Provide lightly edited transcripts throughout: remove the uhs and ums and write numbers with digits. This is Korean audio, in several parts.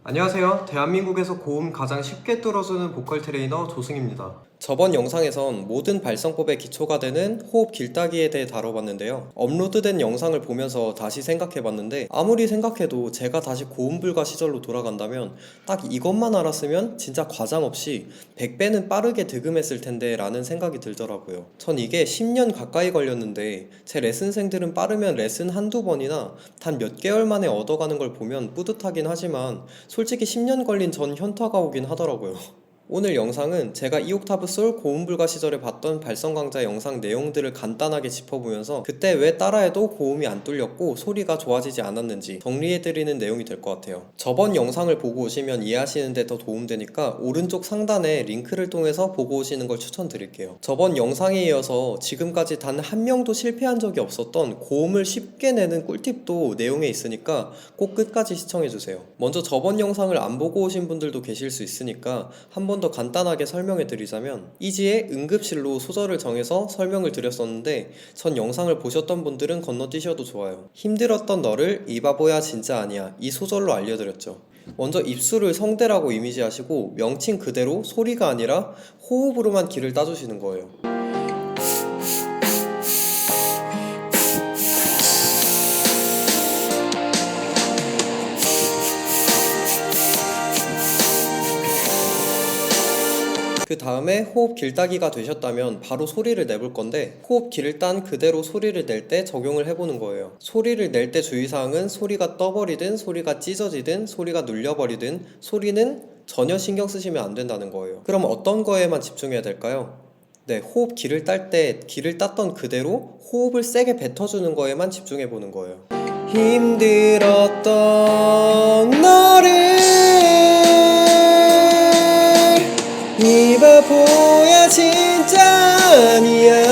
안녕하세요. 대한민국에서 고음 가장 쉽게 뚫어주는 보컬 트레이너 조승입니다. 저번 영상에선 모든 발성법의 기초가 되는 호흡 길따기에 대해 다뤄봤는데요. 업로드된 영상을 보면서 다시 생각해봤는데 아무리 생각해도 제가 다시 고음 불가 시절로 돌아간다면 딱 이것만 알았으면 진짜 과장 없이 100배는 빠르게 득음했을 텐데 라는 생각이 들더라고요. 전 이게 10년 가까이 걸렸는데 제 레슨생들은 빠르면 레슨 한두 번이나 단 몇 개월 만에 얻어가는 걸 보면 뿌듯하긴 하지만 솔직히 10년 걸린 전 현타가 오긴 하더라고요. 오늘 영상은 제가 2옥타브 솔 고음 불가 시절에 봤던 발성 강좌 영상 내용들을 간단하게 짚어보면서 그때 왜 따라해도 고음이 안 뚫렸고 소리가 좋아지지 않았는지 정리해드리는 내용이 될 것 같아요. 저번 영상을 보고 오시면 이해하시는 데 더 도움되니까 오른쪽 상단에 링크를 통해서 보고 오시는 걸 추천드릴게요. 저번 영상에 이어서 지금까지 단 한 명도 실패한 적이 없었던 고음을 쉽게 내는 꿀팁도 내용에 있으니까 꼭 끝까지 시청해주세요. 먼저 저번 영상을 안 보고 오신 분들도 계실 수 있으니까 한 번 더 간단하게 설명해 드리자면 이지의 응급실로 소절을 정해서 설명을 드렸었는데 전 영상을 보셨던 분들은 건너뛰셔도 좋아요. 힘들었던 너를 이 바보야 진짜 아니야 이 소절로 알려드렸죠. 먼저 입술을 성대라고 이미지하시고 명칭 그대로 소리가 아니라 호흡으로만 기를 따주시는 거예요. 그 다음에 호흡 길따기가 되셨다면 바로 소리를 내볼 건데 호흡 길을 딴 그대로 소리를 낼 때 적용을 해보는 거예요. 소리를 낼 때 주의사항은 소리가 떠버리든 소리가 찢어지든 소리가 눌려버리든 소리는 전혀 신경 쓰시면 안 된다는 거예요. 그럼 어떤 거에만 집중해야 될까요? 네, 호흡 길을 딸 때 길을 땄던 그대로 호흡을 세게 뱉어주는 거에만 집중해보는 거예요. 힘들었던 너를 이 바보야 진짜 아니야.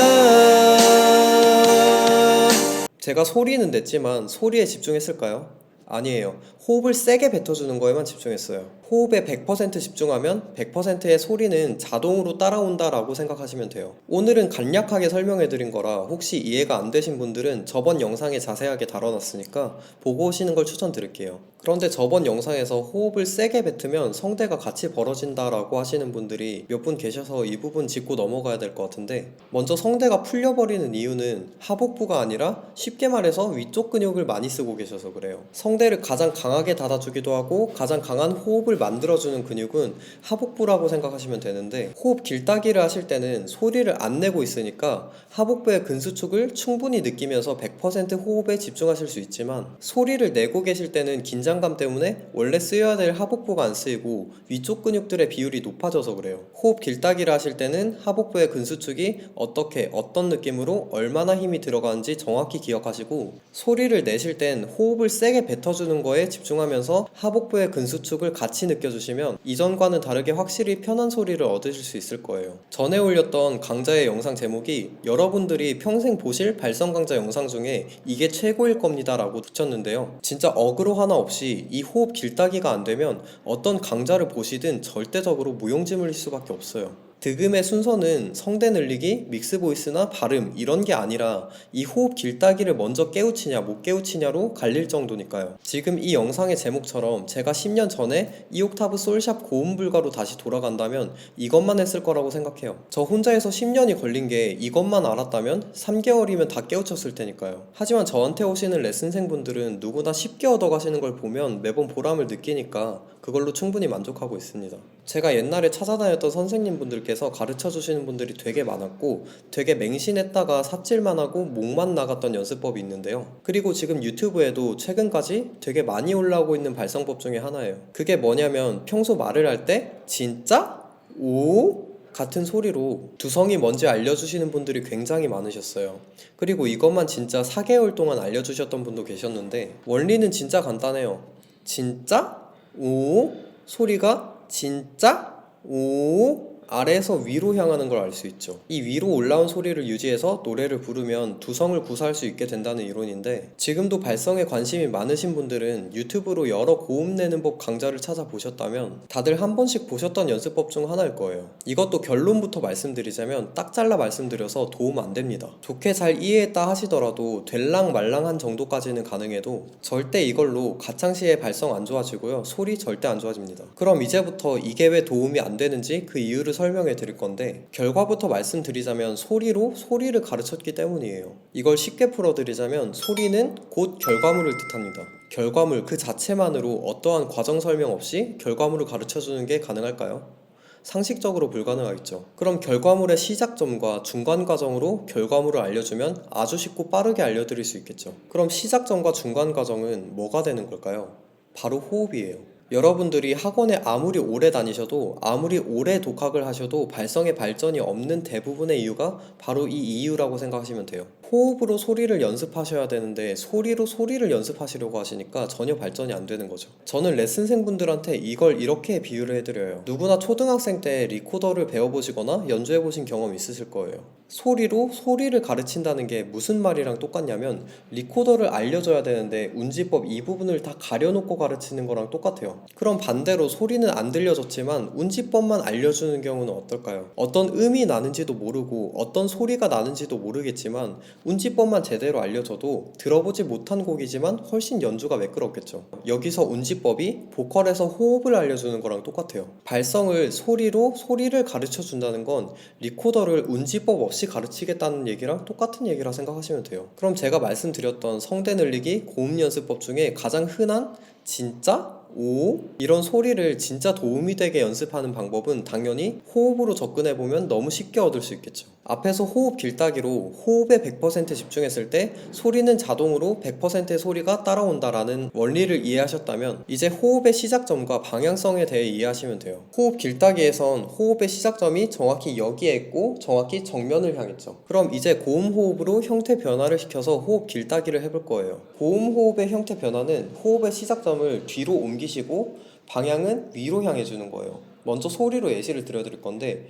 제가 소리는 냈지만 소리에 집중했을까요? 아니에요. 호흡을 세게 뱉어주는 거에만 집중했어요. 호흡에 100% 집중하면 100%의 소리는 자동으로 따라온다라고 생각하시면 돼요. 오늘은 간략하게 설명해드린 거라 혹시 이해가 안 되신 분들은 저번 영상에 자세하게 다뤄놨으니까 보고 오시는 걸 추천드릴게요. 그런데 저번 영상에서 호흡을 세게 뱉으면 성대가 같이 벌어진다라고 하시는 분들이 몇 분 계셔서 이 부분 짚고 넘어가야 될 것 같은데 먼저 성대가 풀려버리는 이유는 하복부가 아니라 쉽게 말해서 위쪽 근육을 많이 쓰고 계셔서 그래요. 성대를 가장 강하게 닫아주기도 하고 가장 강한 호흡을 만들어주는 근육은 하복부라고 생각하시면 되는데 호흡 길따기를 하실 때는 소리를 안 내고 있으니까 하복부의 근수축을 충분히 느끼면서 100% 호흡에 집중하실 수 있지만 소리를 내고 계실 때는 긴장감 때문에 원래 쓰여야 될 하복부가 안 쓰이고 위쪽 근육들의 비율이 높아져서 그래요. 호흡 길따기를 하실 때는 하복부의 근수축이 어떻게 어떤 느낌으로 얼마나 힘이 들어가는지 정확히 기억하시고 소리를 내실 땐 호흡을 세게 뱉어주는 거에 집중하면서 하복부의 근수축을 같이 느껴주시면 이전과는 다르게 확실히 편한 소리를 얻으실 수 있을 거예요. 전에 올렸던 강좌의 영상 제목이 여러분들이 평생 보실 발성 강좌 영상 중에 이게 최고일 겁니다 라고 붙였는데요. 진짜 어그로 하나 없이 이 호흡 길따기가 안 되면 어떤 강좌를 보시든 절대적으로 무용지물일 수밖에 없어요. 득음의 순서는 성대 늘리기, 믹스 보이스나 발음 이런 게 아니라 이 호흡 길따기를 먼저 깨우치냐 못 깨우치냐로 갈릴 정도니까요. 지금 이 영상의 제목처럼 제가 10년 전에 2옥타브 솔샵 고음 불가로 다시 돌아간다면 이것만 했을 거라고 생각해요. 저 혼자 해서 10년이 걸린 게 이것만 알았다면 3개월이면 다 깨우쳤을 테니까요. 하지만 저한테 오시는 레슨생분들은 누구나 쉽게 얻어가시는 걸 보면 매번 보람을 느끼니까 그걸로 충분히 만족하고 있습니다. 제가 옛날에 찾아다녔던 선생님분들께서 가르쳐주시는 분들이 되게 많았고 되게 맹신했다가 삽질만 하고 목만 나갔던 연습법이 있는데요. 그리고 지금 유튜브에도 최근까지 되게 많이 올라오고 있는 발성법 중에 하나예요. 그게 뭐냐면 평소 말을 할 때 진짜? 오? 같은 소리로 두성이 뭔지 알려주시는 분들이 굉장히 많으셨어요. 그리고 이것만 진짜 4개월 동안 알려주셨던 분도 계셨는데 원리는 진짜 간단해요. 진짜? 오? 소리가 진짜? 오? 아래에서 위로 향하는 걸 알 수 있죠. 이 위로 올라온 소리를 유지해서 노래를 부르면 두성을 구사할 수 있게 된다는 이론인데, 지금도 발성에 관심이 많으신 분들은 유튜브로 여러 고음 내는 법 강좌를 찾아보셨다면 다들 한 번씩 보셨던 연습법 중 하나일 거예요. 이것도 결론부터 말씀드리자면 딱 잘라 말씀드려서 도움 안 됩니다. 좋게 잘 이해했다 하시더라도 될랑 말랑한 정도까지는 가능해도 절대 이걸로 가창시의 발성 안 좋아지고요, 소리 절대 안 좋아집니다. 그럼 이제부터 이게 왜 도움이 안 되는지 그 이유를 설명해 드릴 건데, 결과부터 말씀드리자면 소리로 소리를 가르쳤기 때문이에요. 이걸 쉽게 풀어드리자면 소리는 곧 결과물을 뜻합니다. 결과물 그 자체만으로 어떠한 과정 설명 없이 결과물을 가르쳐주는 게 가능할까요? 상식적으로 불가능하겠죠. 그럼 결과물의 시작점과 중간 과정으로 결과물을 알려주면 아주 쉽고 빠르게 알려드릴 수 있겠죠. 그럼 시작점과 중간 과정은 뭐가 되는 걸까요? 바로 호흡이에요. 여러분들이 학원에 아무리 오래 다니셔도, 아무리 오래 독학을 하셔도 발성의 발전이 없는 대부분의 이유가 바로 이 이유라고 생각하시면 돼요. 호흡으로 소리를 연습하셔야 되는데 소리로 소리를 연습하시려고 하시니까 전혀 발전이 안 되는 거죠. 저는 레슨생분들한테 이걸 이렇게 비유를 해드려요. 누구나 초등학생 때 리코더를 배워보시거나 연주해보신 경험 있으실 거예요. 소리로 소리를 가르친다는 게 무슨 말이랑 똑같냐면, 리코더를 알려줘야 되는데 운지법 이 부분을 다 가려놓고 가르치는 거랑 똑같아요. 그럼 반대로 소리는 안 들려줬지만 운지법만 알려주는 경우는 어떨까요? 어떤 음이 나는지도 모르고 어떤 소리가 나는지도 모르겠지만 운지법만 제대로 알려줘도 들어보지 못한 곡이지만 훨씬 연주가 매끄럽겠죠. 여기서 운지법이 보컬에서 호흡을 알려주는 거랑 똑같아요. 발성을 소리로 소리를 가르쳐준다는 건 리코더를 운지법 없이 가르치겠다는 얘기랑 똑같은 얘기라 생각하시면 돼요. 그럼 제가 말씀드렸던 성대 늘리기 고음 연습법 중에 가장 흔한 진짜? 오? 이런 소리를 진짜 도움이 되게 연습하는 방법은 당연히 호흡으로 접근해보면 너무 쉽게 얻을 수 있겠죠. 앞에서 호흡 길다기로 호흡에 100% 집중했을 때 소리는 자동으로 100%의 소리가 따라온다라는 원리를 이해하셨다면 이제 호흡의 시작점과 방향성에 대해 이해하시면 돼요. 호흡 길다기에선 호흡의 시작점이 정확히 여기에 있고 정확히 정면을 향했죠. 그럼 이제 고음 호흡으로 형태 변화를 시켜서 호흡 길다기를 해볼 거예요. 고음 호흡의 형태 변화는 호흡의 시작점을 뒤로 옮기시고 방향은 위로 향해 주는 거예요. 먼저 소리로 예시를 들려드릴 건데,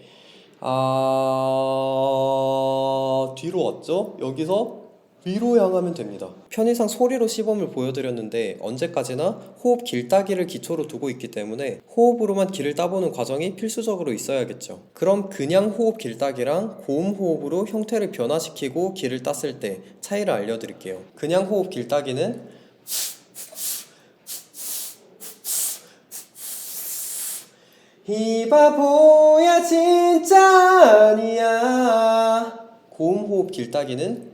뒤로 왔죠? 여기서 위로 향하면 됩니다. 편의상 소리로 시범을 보여드렸는데 언제까지나 호흡 길다기를 기초로 두고 있기 때문에 호흡으로만 길을 따보는 과정이 필수적으로 있어야겠죠. 그럼 그냥 호흡 길다기랑 고음 호흡으로 형태를 변화시키고 길을 땄을 때 차이를 알려드릴게요. 그냥 호흡 길다기는 이 바보야 진짜 아니야. 고음 호흡 길다기는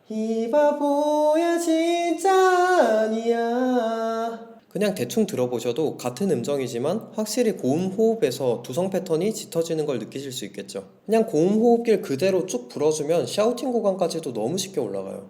이 바보야 진짜 아니야. 그냥 대충 들어보셔도 같은 음정이지만 확실히 고음 호흡에서 두성 패턴이 짙어지는 걸 느끼실 수 있겠죠. 그냥 고음 호흡길 그대로 쭉 불어주면 샤우팅 구간까지도 너무 쉽게 올라가요.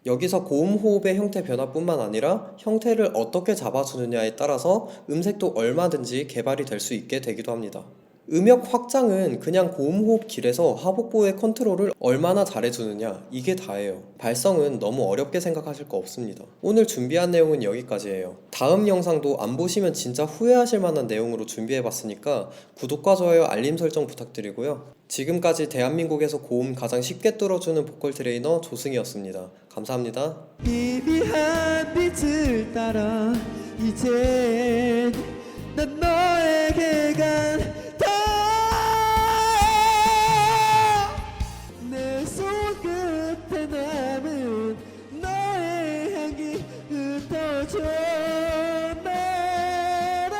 여기서 고음 호흡의 형태 변화뿐만 아니라 형태를 어떻게 잡아주느냐에 따라서 음색도 얼마든지 개발이 될 수 있게 되기도 합니다. 음역 확장은 그냥 고음 호흡 길에서 하복부의 컨트롤을 얼마나 잘해주느냐, 이게 다예요. 발성은 너무 어렵게 생각하실 거 없습니다. 오늘 준비한 내용은 여기까지예요. 다음 영상도 안 보시면 진짜 후회하실 만한 내용으로 준비해봤으니까 구독과 좋아요, 알림 설정 부탁드리고요. 지금까지 대한민국에서 고음 가장 쉽게 뚫어주는 보컬 트레이너 조승이었습니다. 감사합니다. 희미한 빛을 따라 이젠 난 너에게 간다. 내 손끝에 남은 너의 향기 흩어져 날아가.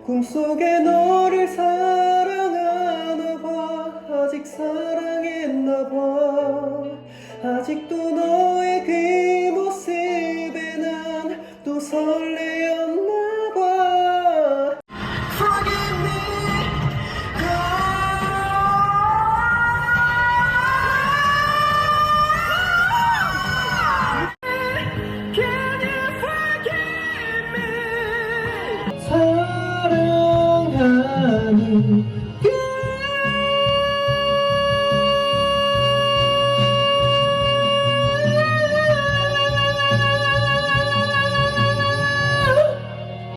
꿈속에 너를 사랑하나 봐. 아직 사랑했나 봐. 아직도 너의 그 모습에 난 또 설레었나 봐. Forgive me, God. Can you 향이